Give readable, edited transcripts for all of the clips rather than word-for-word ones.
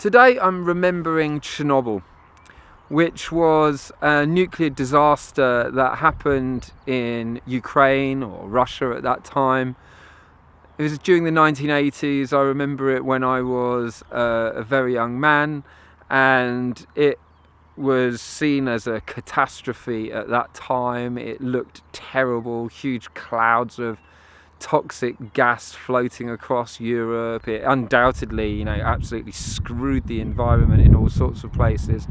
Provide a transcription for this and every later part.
Today I'm remembering Chernobyl, which was a nuclear disaster that happened in Ukraine or Russia at that time. It was during the 1980s. I remember it when I was a very young man, and it was seen as a catastrophe at that time. It looked terrible, huge clouds of toxic gas floating across Europe. It undoubtedly, absolutely screwed the environment in all sorts of places.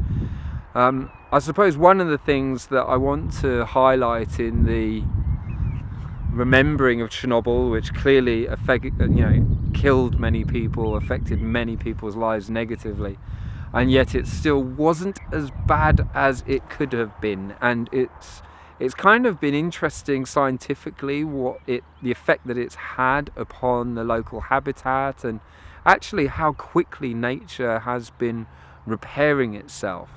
I suppose one of the things that I want to highlight in the remembering of Chernobyl, which clearly killed many people, affected many people's lives negatively, and yet it still wasn't as bad as it could have been. And it's kind of been interesting scientifically the effect that it's had upon the local habitat, and actually how quickly nature has been repairing itself.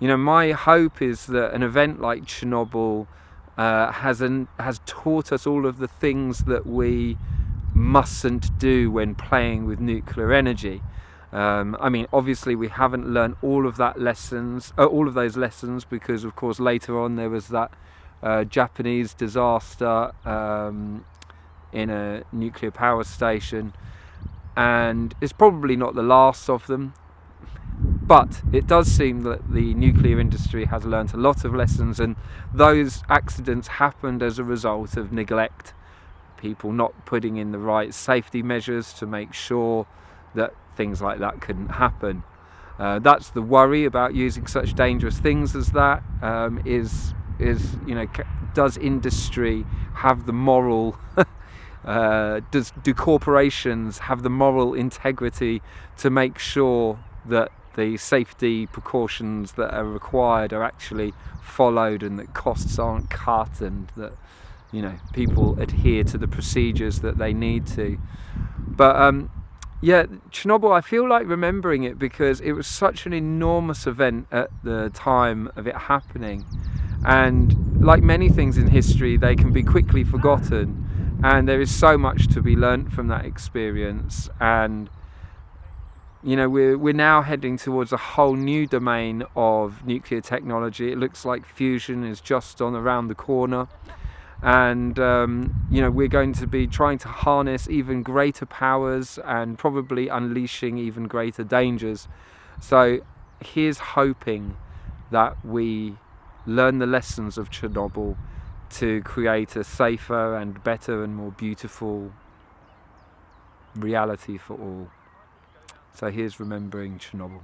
My hope is that an event like Chernobyl has taught us all of the things that we mustn't do when playing with nuclear energy. Obviously we haven't learned all of those lessons, because of course later on there was that Japanese disaster in a nuclear power station, and it's probably not the last of them. But it does seem that the nuclear industry has learnt a lot of lessons, and those accidents happened as a result of neglect, people not putting in the right safety measures to make sure that things like that couldn't happen. That's the worry about using such dangerous things as that. Does industry have the moral do corporations have the moral integrity to make sure that the safety precautions that are required are actually followed, and that costs aren't cut, and that people adhere to the procedures that they need to? But Chernobyl, I feel like remembering it because it was such an enormous event at the time of it happening, and like many things in history, they can be quickly forgotten, and there is so much to be learnt from that experience. And we're now heading towards a whole new domain of nuclear technology. It looks like fusion is just around the corner, and we're going to be trying to harness even greater powers and probably unleashing even greater dangers. So here's hoping that we learn the lessons of Chernobyl to create a safer and better and more beautiful reality for all. So here's remembering Chernobyl.